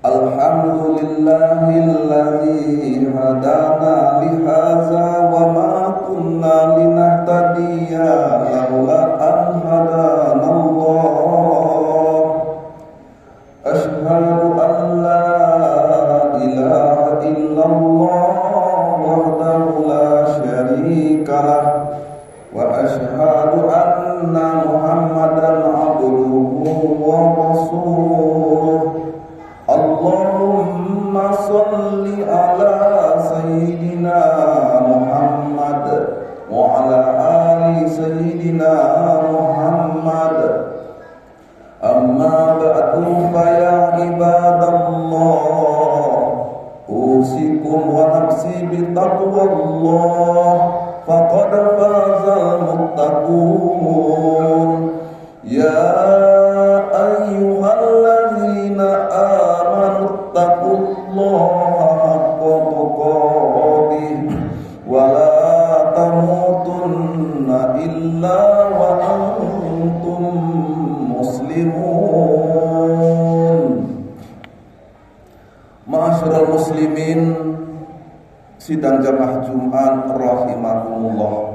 Alhamdulillah, alhamdulillahilladzi hadana lihadza wa ma kunna linahtadiya laula an hadanallah. Asyhadu an la ilaha illallah wahdahu la syarikalah wa asyhadu anna Muhammadan abduhu wa rasuluh. Allahumma salli ala sayyidina Muhammad wa ala ali sayyidina Muhammad. Amma ba'du fa ya ibadallah, usikum wa nafsi bi taqwallah, faqad fazal muttaqun. Ya ayyuhalladzina amanu taqullaha haqqa tuqatih wa la tamutunna illa wa antum muslimun. Ma'asyiral muslimin, sidang jamaah Jumat rahimakumullah.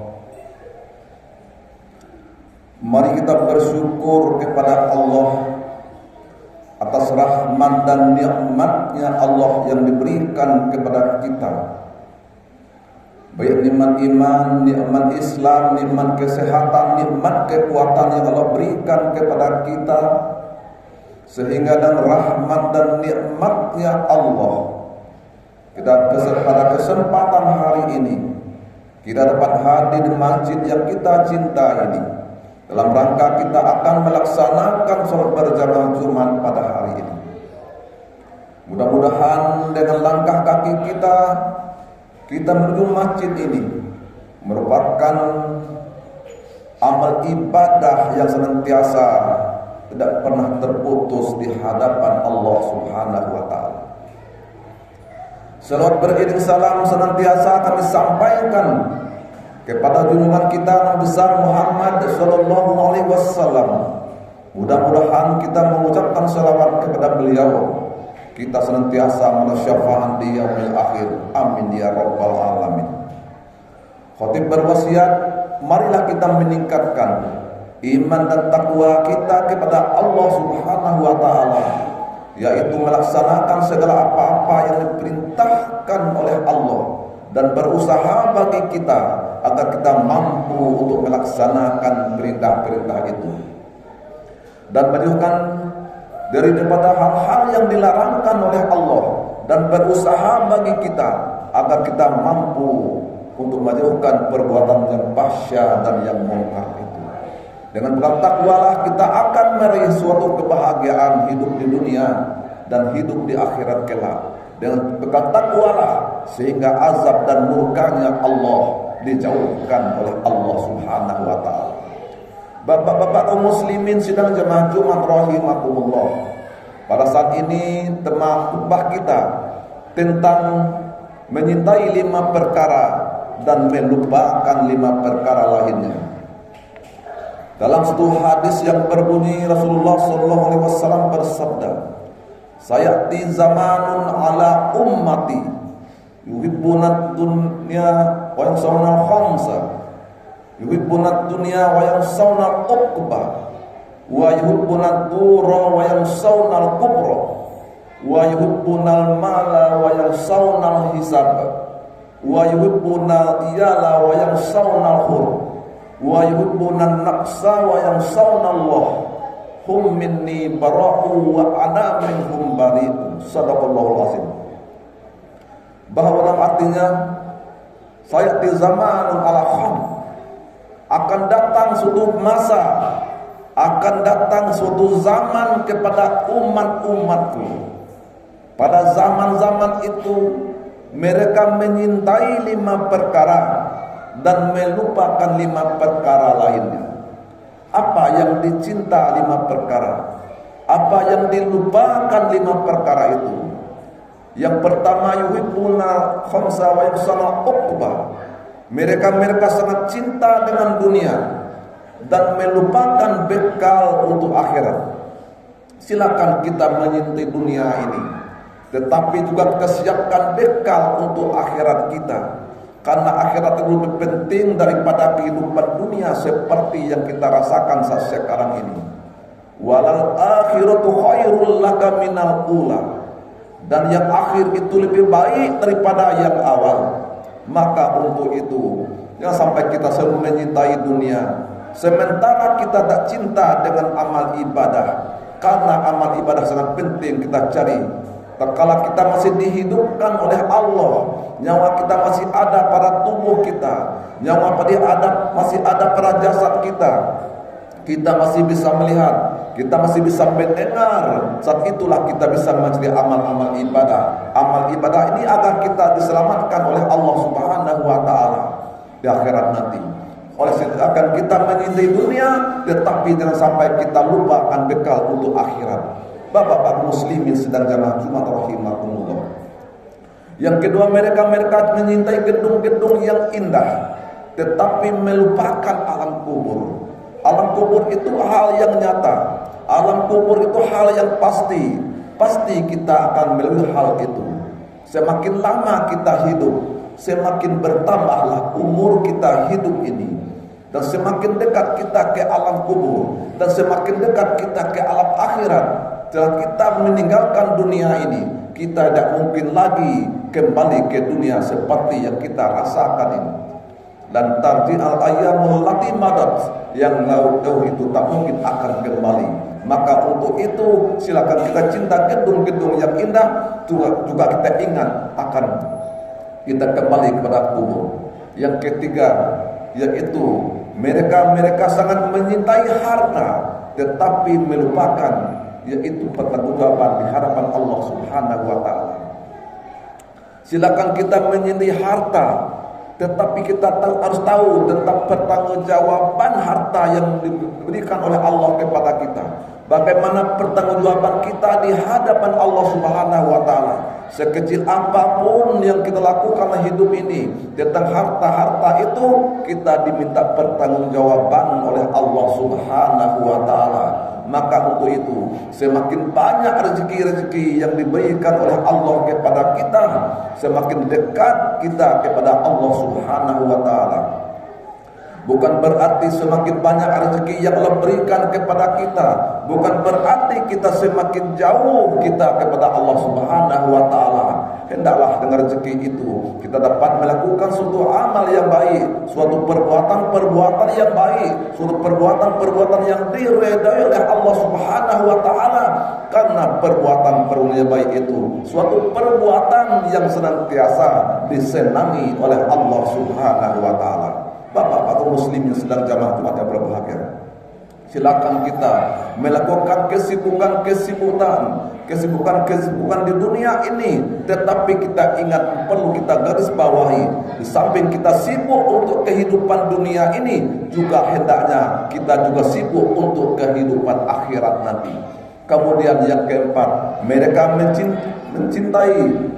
Mari kita bersyukur kepada Allah atas rahmat dan nikmatnya Allah yang diberikan kepada kita, baik nikmat iman, nikmat Islam, nikmat kesehatan, nikmat kekuatan yang Allah berikan kepada kita, sehingga dan rahmat dan nikmatnya Allah kita pada kesempatan hari ini kita dapat hadir di masjid yang kita cinta ini, dalam rangka kita akan melaksanakan sholat berjamaah Jumat pada hari ini. Mudah-mudahan dengan langkah kaki kita menuju masjid ini merupakan amal ibadah yang senantiasa tidak pernah terputus di hadapan Allah Subhanahu wa taala. Salawat beriring salam senantiasa kami sampaikan kepada junjungan kita Nabi besar Muhammad sallallahu alaihi wasallam. Mudah-mudahan kita mengucapkan salawat kepada beliau, kita senantiasa menasyafaat di yaumil akhir. Amin ya rabbal alamin. Khatib berwasiat, marilah kita meningkatkan iman dan takwa kita kepada Allah Subhanahu wa taala, yaitu melaksanakan segala apa-apa yang diperintahkan oleh Allah dan berusaha bagi kita agar kita mampu untuk melaksanakan perintah-perintah itu dan menjauhkan daripada hal-hal yang dilarangkan oleh Allah dan berusaha bagi kita agar kita mampu untuk menjauhkan perbuatan yang fahsya dan yang mungkar itu. Dengan bekal takwalah kita akan meraih suatu kebahagiaan hidup di dunia dan hidup di akhirat kelak. Dengan bekal takwalah sehingga azab dan murkanya Allah dijauhkan oleh Allah Subhanahu wa taala. Bapak-bapak kaum muslimin sidang jemaah Jumat rahimakumullah. Pada saat ini tema khutbah kita tentang menyintai 5 perkara dan melupakan 5 perkara lainnya. Dalam satu hadis yang berbunyi Rasulullah sallallahu alaihi wasallam bersabda, "Sayati zamanun ala ummati yuhibbunad dunya wa yansawna khamsa, yuhibbunad dunya wa yansawna uqba, wa yuhibbunad dura wa yansawna kubra, wa yuhibbunal mala wa yansawna hisab, wa yuhibbunal iyala wa yansawna hur, wa yuhibbunan naqsa wa yansawna Allah. Hum minni bara'u wa ana minhum bari'un." Sadaqallahul azim. Bahwa dalam artinya sayati zamanun ala kham, akan datang suatu masa, akan datang suatu zaman kepada umat-umatku. Pada zaman-zaman itu mereka menyintai 5 perkara dan melupakan 5 perkara lainnya. Apa yang dicinta 5 perkara? Apa yang dilupakan 5 perkara itu? Yang pertama, yuhibbuna khamsa wa yaksana uqba. Mereka sangat cinta dengan dunia dan melupakan bekal untuk akhirat. Silakan kita menyintai dunia ini, tetapi juga kita siapkan bekal untuk akhirat kita. Karena akhirat itu lebih penting daripada kehidupan dunia seperti yang kita rasakan saat sekarang ini. Walal akhiratu khairul laka minal ula. Dan yang akhir itu lebih baik daripada yang awal. Maka untuk itu, jangan sampai kita selalu menyintai dunia sementara kita tak cinta dengan amal ibadah. Karena amal ibadah sangat penting kita cari. Tatkala kita masih dihidupkan oleh Allah, nyawa kita masih ada pada tubuh kita, nyawa masih ada pada jasad kita, kita masih bisa melihat, kita masih bisa mendengar. Saat itulah kita bisa mencari amal-amal ibadah. Amal ibadah ini agar kita diselamatkan oleh Allah Subhanahu wa taala di akhirat nanti. Oleh sebab akan kita menyintai dunia, tetapi jangan sampai kita lupakan bekal untuk akhirat. Bapak-bapak muslimin sedang jamaah Jumat rahimakumullah. Yang kedua, mereka menyintai gedung-gedung yang indah, tetapi melupakan alam kubur. Alam kubur itu hal yang nyata. Alam kubur itu hal yang pasti. Pasti kita akan melalui hal itu. Semakin lama kita hidup, semakin bertambahlah umur kita hidup ini. Dan semakin dekat kita ke alam kubur, dan semakin dekat kita ke alam akhirat. Setelah kita meninggalkan dunia ini, kita tidak mungkin lagi kembali ke dunia seperti yang kita rasakan ini. Dan tarji al-ayyamul lati madat, yang jauh itu tak mungkin akan kembali. Maka untuk itu silakan kita cinta gedung-gedung yang indah, juga kita ingat akan kita kembali kepada kubur. Yang ketiga, yaitu mereka sangat menyintai harta, tetapi melupakan yaitu pertanggungjawaban di hadapan Allah Subhanahu wa taala. Silakan kita menyintai harta, tetapi kita harus tahu tentang pertanggungjawaban harta yang diberikan oleh Allah kepada kita. Bagaimana pertanggungjawaban kita di hadapan Allah Subhanahu wa taala. Sekecil apapun yang kita lakukan dalam hidup ini tentang harta-harta itu, kita diminta pertanggungjawaban oleh Allah Subhanahu wa taala. Maka untuk itu, semakin banyak rezeki-rezeki yang diberikan oleh Allah kepada kita, semakin dekat kita kepada Allah Subhanahu wa taala. Bukan berarti semakin banyak rezeki yang Allah berikan kepada kita, bukan berarti kita semakin jauh kita kepada Allah Subhanahu wa taala. Hendaklah dengan rezeki itu kita dapat melakukan suatu amal yang baik, suatu perbuatan yang baik, suatu perbuatan yang diridai oleh Allah Subhanahu wa taala. Karena perbuatan yang baik itu suatu perbuatan yang senantiasa disenangi oleh Allah Subhanahu wa taala. Bapak-bapak muslim yang sedang jamaah Jumat yang berbahagia, silakan kita melakukan kesibukan di dunia ini, tetapi kita ingat, perlu kita garis bawahi, di samping kita sibuk untuk kehidupan dunia ini, juga hendaknya kita juga sibuk untuk kehidupan akhirat nanti. Kemudian yang keempat, mereka mencintai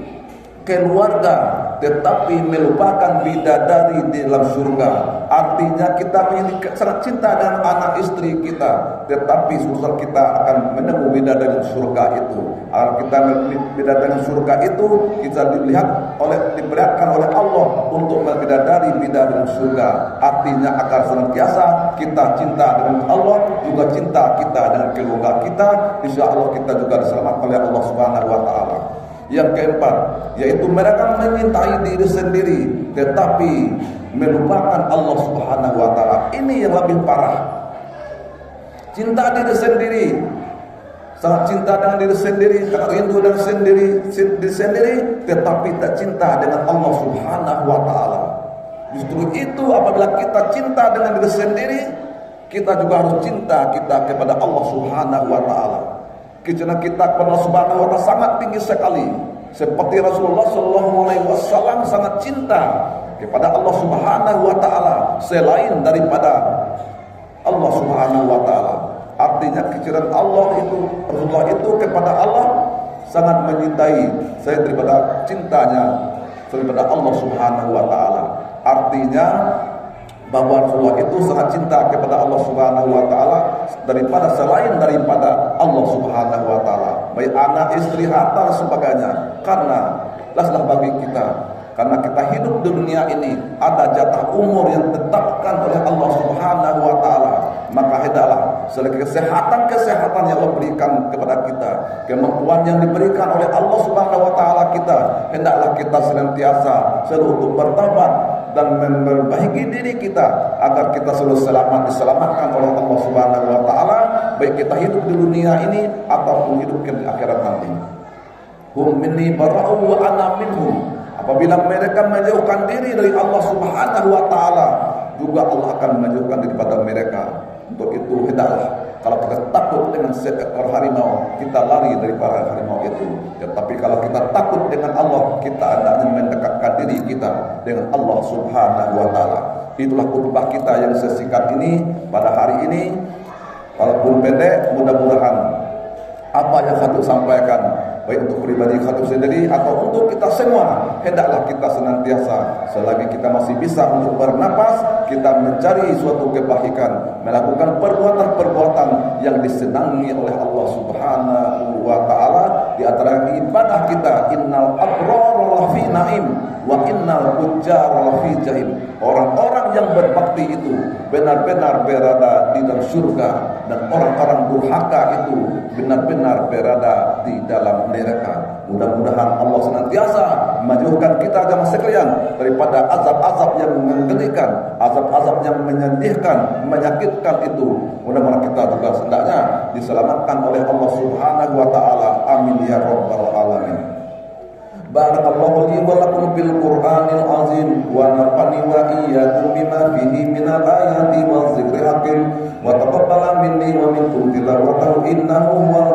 keluarga, tetapi melupakan bidadari di dalam surga. Artinya kita sangat cinta dengan anak istri kita, tetapi susah kita akan menemui bidadari surga itu. Agar kita bidadari surga itu kita diperlihatkan oleh Allah untuk bidadari surga. Artinya agar senantiasa kita cinta dengan Allah, juga cinta kita dengan keluarga kita. Insya Allah kita juga diselamatkan oleh Allah Subhanahu wa taala. Yang keempat, yaitu mereka menyintai diri sendiri, tetapi melupakan Allah Subhanahu wa taala. Ini yang lebih parah. Cinta diri sendiri, sangat cinta dengan diri sendiri, sangat rindu dengan diri sendiri, tetapi tak cinta dengan Allah Subhanahu wa taala. Justru itu, apabila kita cinta dengan diri sendiri, kita juga harus cinta kita kepada Allah Subhanahu wa taala. Kecintaan kita kepada Allah Subhanahu wa taala sangat tinggi sekali. Seperti Rasulullah sallallahu alaihi wasallam sangat cinta kepada Allah Subhanahu wa taala selain daripada Allah Subhanahu wa taala. Artinya kecintaan Allah itu, Rasulullah itu kepada Allah sangat menyintai saya daripada cintanya daripada Allah Subhanahu wa taala. Artinya bahwa Rasulullah itu sangat cinta kepada Allah Subhanahu wa taala daripada Allah Subhanahu wa taala, baik anak, istri, harta dan sebagainya. Karena laslah bagi kita, karena kita hidup di dunia ini ada jatah umur yang ditetapkan oleh Allah Subhanahu wa taala, maka hendaklah selagi kesehatan yang Allah berikan kepada kita, kemampuan yang diberikan oleh Allah Subhanahu wa taala kita, hendaklah kita senantiasa selalu untuk bertobat dan memperbaiki diri kita agar kita selalu diselamatkan oleh Allah Subhanahu wa taala, baik kita hidup di dunia ini ataupun hidup di akhirat nanti. Hum minni bara'u wa ana minhum. Apabila mereka menjauhkan diri dari Allah Subhanahu wa taala, juga Allah akan menjauhkan daripada mereka. Untuk itu hendaklah kalau kita takut dengan seekor harimau, kita lari dari para harimau itu. Ya, tapi kalau kita takut dengan Allah, kita hendaknya mendekatkan diri kita dengan Allah Subhanahu wa taala. Itulah khutbah kita yang sesingkat ini pada hari ini. Walaupun pendek, mudah-mudahan apa yang Khatib sampaikan, baik untuk pribadi Khatib sendiri atau untuk kita semua, hendaklah kita senantiasa selagi kita masih bisa untuk bernapas, kita mencari suatu kebaikan, melakukan perbuatan-perbuatan yang disenangi oleh Allah Subhanahu wa taala. Di antara ibadah kita, innal abrara lafi naim wa innal fujjara lafi jahim. Orang-orang yang berbakti itu benar-benar berada di dalam surga, dan orang-orang durhaka itu benar-benar berada di dalam neraka. Mudah-mudahan Allah senantiasa menjauhkan kita jamaah sekalian daripada azab-azab yang mengerikan, azab-azab yang menyedihkan, menyakitkan itu. Mudah-mudahan kita juga hendaknya diselamatkan oleh Allah Subhanahu wa taala. Amin ya rabbal alamin. Barakallahu li wa lakum bil Qur'anil azim wa nafa'ani wa iyyakum bima fihi minal ayati waz zikril hakim wa taqabbala minni wa minkum tilawatahu innahu huwal